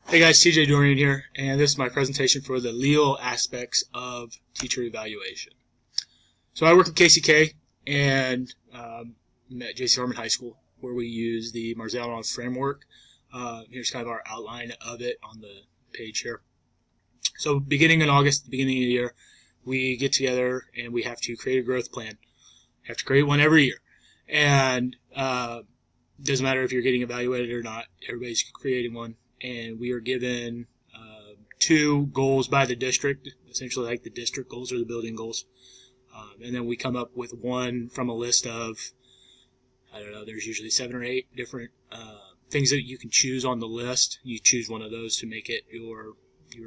Hey guys, TJ Dorian here, and this is my presentation for the legal aspects of teacher evaluation. So I work at KCK and I'm at JC Harmon High School, where we use the Marzano framework. Here's kind of our outline of it on the page here. So beginning in August, the beginning of the year, we get together and we have to create a growth plan. We have to create one every year. And doesn't matter if you're getting evaluated or not, everybody's creating one. And we are given 2 goals by the district, essentially like the district goals or the building goals. And then we come up with one from a list of, I don't know, there's usually 7 or 8 different things that you can choose on the list. You choose one of those to make it your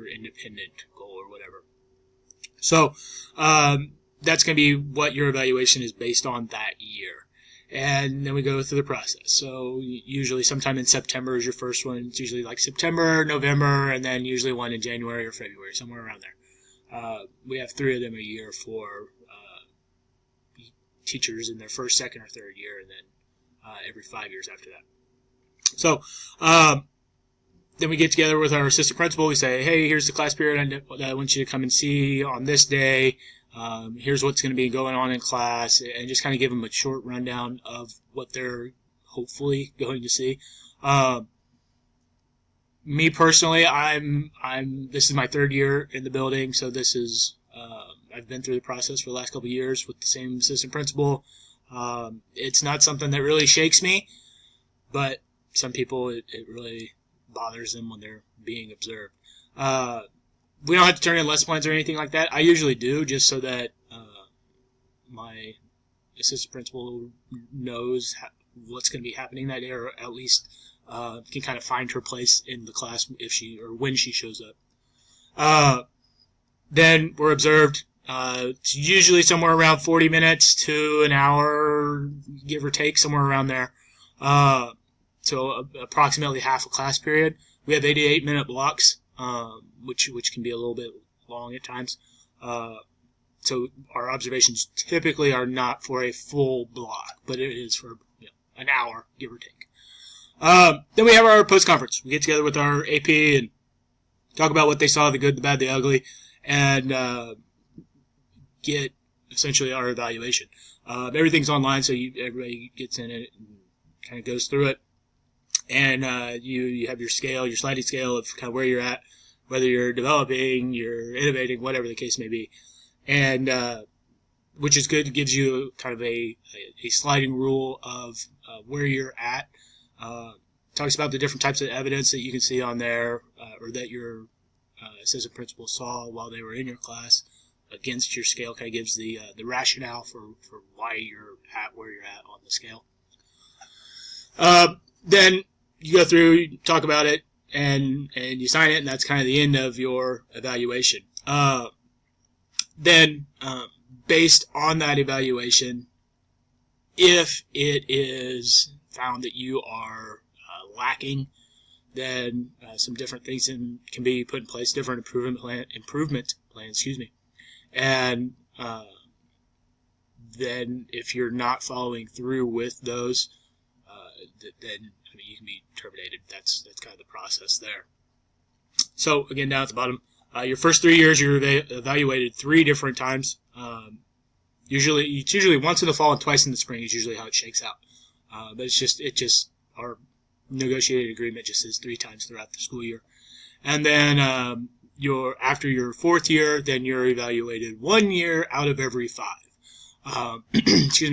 independent goal or whatever. So that's going to be what your evaluation is based on that year. And then we go through the process. So usually sometime in September is your first one. It's usually like September, November, and then usually one in January or February, somewhere around there. We have 3 of them a year for teachers in their first, second, or third year, and then every 5 years after that. So then we get together with our assistant principal. We say, hey, here's the class period I want you to come and see on this day. Here's what's going to be going on in class, and just kind of give them a short rundown of what they're hopefully going to see. Me personally, this is my 3rd year in the building, so this is I've been through the process for the last couple of years with the same assistant principal. It's not something that really shakes me, but some people it really bothers them when they're being observed. We don't have to turn in lesson plans or anything like that. I usually do, just so that my assistant principal knows what's going to be happening that day, or at least can kind of find her place in the class when she shows up. Then we're observed. It's usually somewhere around 40 minutes to an hour, give or take, somewhere around there. So approximately half a class period. We have 88-minute blocks. Which can be a little bit long at times. So our observations typically are not for a full block, but it is for an hour, give or take. Then we have our post-conference. We get together with our AP and talk about what they saw, the good, the bad, the ugly, and get essentially our evaluation. Everything's online, so everybody gets in it and kind of goes through it. And you have your scale, your sliding scale of kind of where you're at, whether you're developing, you're innovating, whatever the case may be. And which is good. It gives you kind of a sliding rule of where you're at. Talks about the different types of evidence that you can see on there, or that your assistant principal saw while they were in your class against your scale. Kind of gives the rationale for why you're at where you're at on the scale. Then you go through, you talk about it, and you sign it, and that's kind of the end of your evaluation. Then, based on that evaluation, if it is found that you are lacking, then some different things can be put in place, different improvement plans, and then if you're not following through with those, then you can be terminated. That's kind of the process there. So again, down at the bottom, your first 3 years you're evaluated 3 different times. It's usually once in the fall and twice in the spring is usually how it shakes out. But our negotiated agreement just says 3 times throughout the school year. And then after your 4th year, then you're evaluated 1 year out of every 5.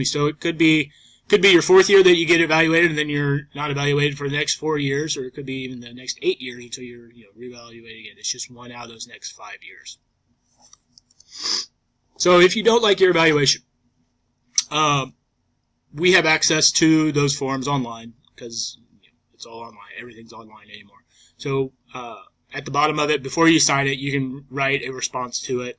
So it could be your 4th year that you get evaluated, and then you're not evaluated for the next 4 years, or it could be even the next 8 years until you're reevaluated again. It's just 1 out of those next 5 years. So if you don't like your evaluation, we have access to those forms online because it's all online. Everything's online anymore. So at the bottom of it, before you sign it, you can write a response to it,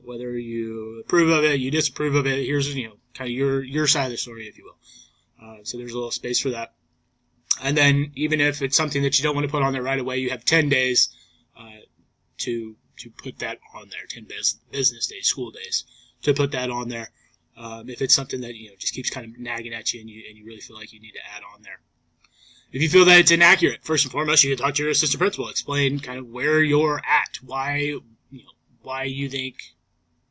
whether you approve of it, you disapprove of it. Here's kind of your side of the story, if you will. So there's a little space for that. And then even if it's something that you don't want to put on there right away, you have 10 days to put that on there, 10 business days, school days, to put that on there. If it's something that just keeps kind of nagging at you and you really feel like you need to add on there. If you feel that it's inaccurate, first and foremost, you can talk to your assistant principal, explain kind of where you're at, why you think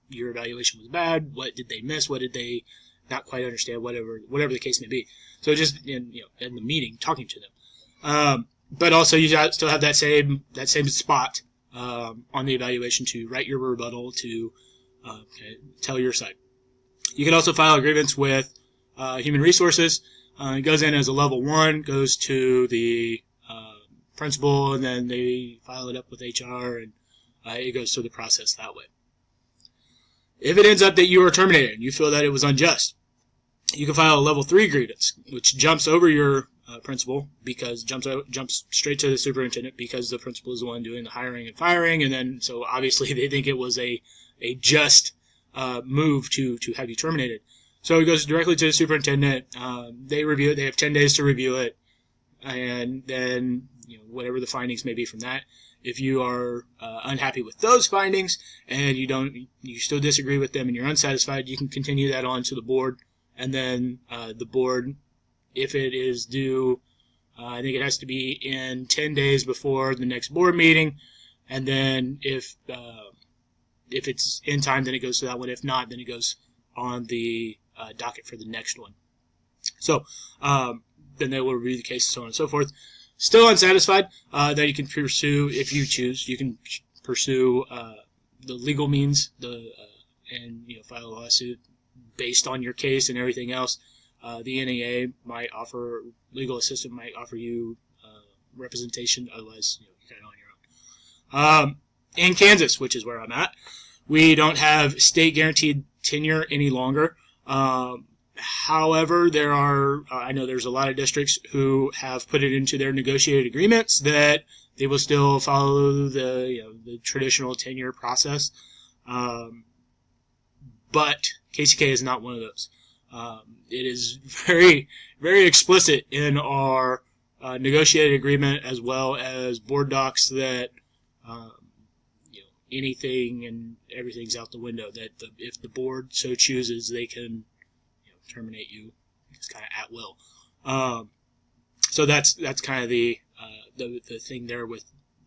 your evaluation was bad, what did they miss, what did they not quite understand, whatever the case may be. So just in the meeting, talking to them. But also you still have that same spot on the evaluation to write your rebuttal, to tell your side. You can also file a grievance with Human Resources. It goes in as a level 1, goes to the principal, and then they file it up with HR, and it goes through the process that way. If it ends up that you are terminated and you feel that it was unjust, you can file a level 3 grievance, which jumps over your principal, because jumps straight to the superintendent, because the principal is the one doing the hiring and firing, and then so obviously they think it was a just move to have you terminated. So it goes directly to the superintendent. They review it. They have 10 days to review it, and then whatever the findings may be from that. If you are unhappy with those findings and you still disagree with them and you're unsatisfied, you can continue that on to the board, and then the board, if it is due, I think it has to be in 10 days before the next board meeting, and then if it's in time, then it goes to that one. If not, then it goes on the docket for the next one. So then they will review the case, so on and so forth. Still unsatisfied, then you can pursue, if you choose, you can pursue the legal means, and file a lawsuit based on your case and everything else. The NEA might offer, legal assistant might offer you representation. Otherwise, you're kind of on your own. In Kansas, which is where I'm at, we don't have state guaranteed tenure any longer. However, there are, I know there's a lot of districts who have put it into their negotiated agreements that they will still follow the traditional tenure process. But KCK is not one of those. It is very, very explicit in our negotiated agreement, as well as board docs, that anything and everything's out the window. That if the board so chooses, they can terminate you. It's kind of at will. So that's kind of the thing there with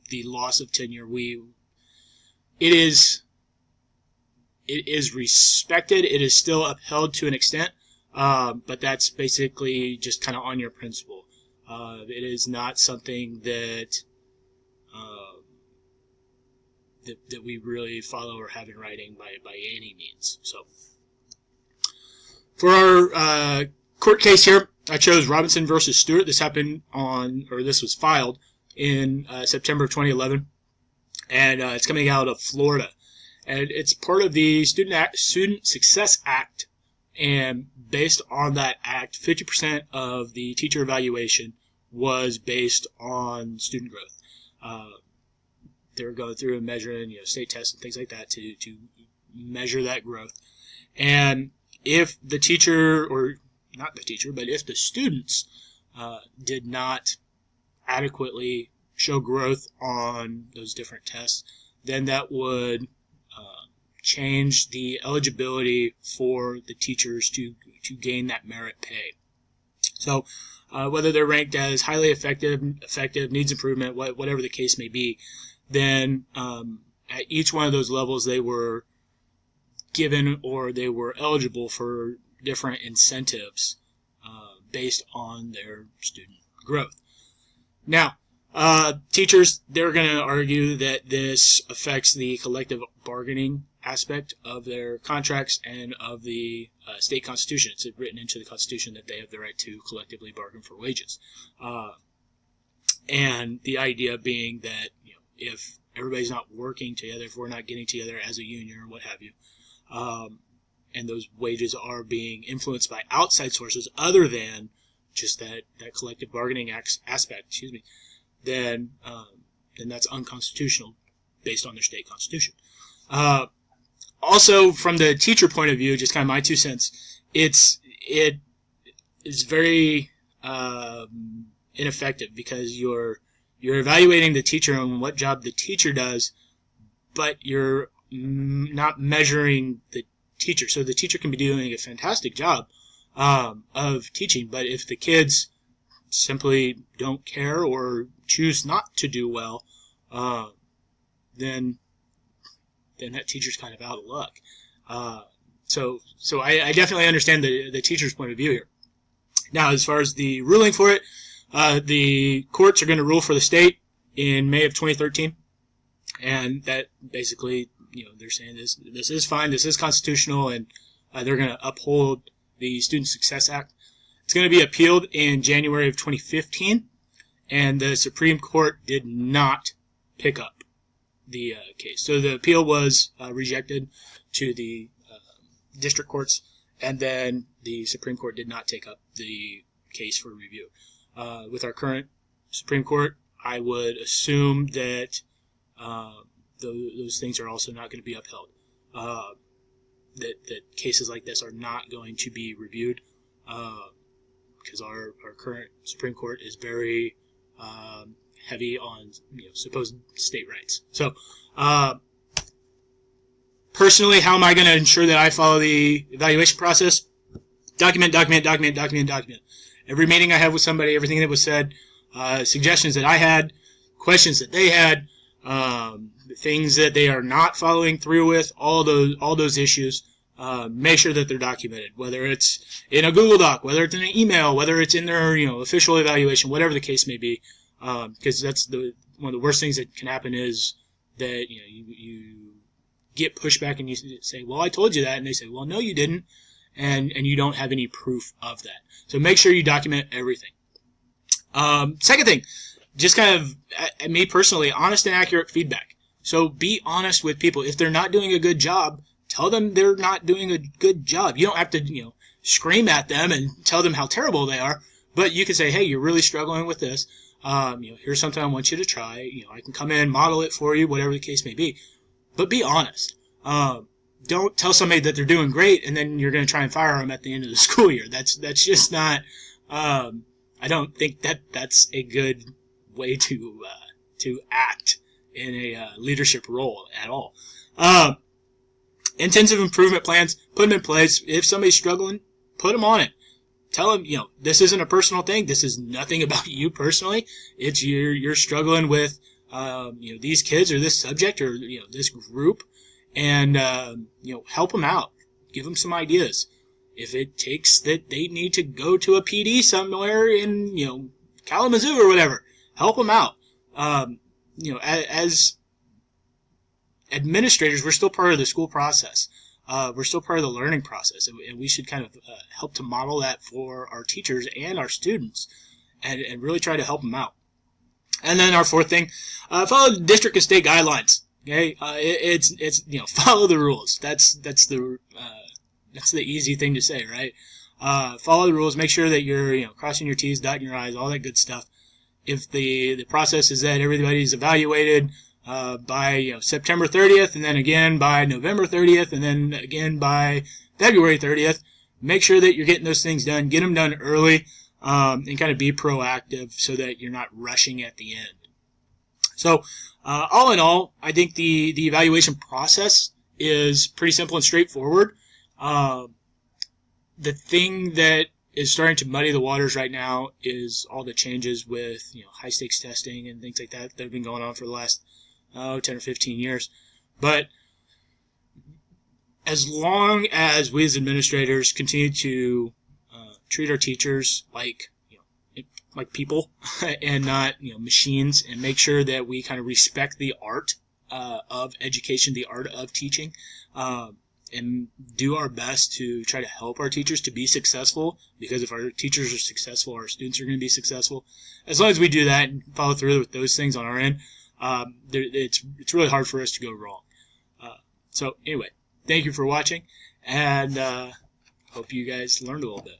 the loss of tenure. It is respected. It is still upheld to an extent, but that's basically just kind of on your principle. It is not something that that we really follow or have in writing by any means. So for our court case here, I chose Robinson versus Stewart. This was filed in September of 2011, and it's coming out of Florida. And it's part of the Student Success Act, and based on that act, 50% of the teacher evaluation was based on student growth. They were going through and measuring, state tests and things like that to measure that growth. And if the teacher, or not the teacher, but if the students did not adequately show growth on those different tests, then that would change the eligibility for the teachers to gain that merit pay. So whether they're ranked as highly effective, needs improvement, whatever the case may be, then at each one of those levels they were given, or they were eligible for different incentives based on their student growth. Now, teachers, they're going to argue that this affects the collective bargaining aspect of their contracts and of the state constitution. It's written into the Constitution that they have the right to collectively bargain for wages. And the idea being that if everybody's not working together, if we're not getting together as a union or what have you, and those wages are being influenced by outside sources other than just that collective bargaining aspect, then that's unconstitutional based on their state constitution. Also, from the teacher point of view, just kind of my 2 cents, it is very ineffective, because you're evaluating the teacher on what job the teacher does, but you're not measuring the teacher. So the teacher can be doing a fantastic job of teaching, but if the kids simply don't care or choose not to do well, then that teacher's kind of out of luck. So I definitely understand the teacher's point of view here. Now, as far as the ruling for it, the courts are going to rule for the state in May of 2013, and that basically, they're saying this is fine, this is constitutional, and they're going to uphold the Student Success Act. It's going to be appealed in January of 2015, and the Supreme Court did not pick up the case. So the appeal was rejected to the district courts, and then the Supreme Court did not take up the case for review. With our current Supreme Court, I would assume that those things are also not going to be upheld. That cases like this are not going to be reviewed because our current Supreme Court is very heavy on supposed state rights. So personally, how am I going to ensure that I follow the evaluation process? Document. Every meeting I have with somebody, everything that was said, suggestions that I had, questions that they had, things that they are not following through with, all those issues. Make sure that they're documented, whether it's in a Google Doc, whether it's in an email, whether it's in their official evaluation, whatever the case may be. Because that's one of the worst things that can happen is that you get pushback and you say, well, I told you that, and they say, well, no, you didn't, and you don't have any proof of that. So make sure you document everything. Second thing, just kind of me personally, honest and accurate feedback. So be honest with people. If they're not doing a good job, tell them they're not doing a good job. You don't have to scream at them and tell them how terrible they are, but you can say, hey, you're really struggling with this. Here's something I want you to try. I can come in, model it for you, whatever the case may be. But be honest. Don't tell somebody that they're doing great and then you're going to try and fire them at the end of the school year. That's just not. I don't think that's a good way to act in a leadership role at all. Intensive improvement plans, put them in place. If somebody's struggling, put them on it. Tell them, this isn't a personal thing. This is nothing about you personally. It's you're struggling with, these kids or this subject or, this group, and, help them out. Give them some ideas. If it takes that they need to go to a PD somewhere in, Kalamazoo or whatever, help them out. As administrators, we're still part of the school process. We're still part of the learning process, and we should kind of help to model that for our teachers and our students, and really try to help them out. And then our fourth thing, follow the district and state guidelines. Okay, it's follow the rules. That's the easy thing to say, right? Follow the rules. Make sure that you're crossing your T's, dotting your I's, all that good stuff. If the process is that everybody's evaluated by September 30th, and then again by November 30th, and then again by February 30th, make sure that you're getting those things done. Get them done early, and kind of be proactive so that you're not rushing at the end. So, all in all, I think the evaluation process is pretty simple and straightforward. The thing that is starting to muddy the waters right now is all the changes with high stakes testing and things like that have been going on for the last 10 or 15 years. But as long as we as administrators continue to treat our teachers like people and not machines, and make sure that we kind of respect the art of education, the art of teaching, and do our best to try to help our teachers to be successful, because if our teachers are successful, our students are going to be successful. As long as we do that and follow through with those things on our end, it's really hard for us to go wrong. So anyway, thank you for watching, and hope you guys learned a little bit.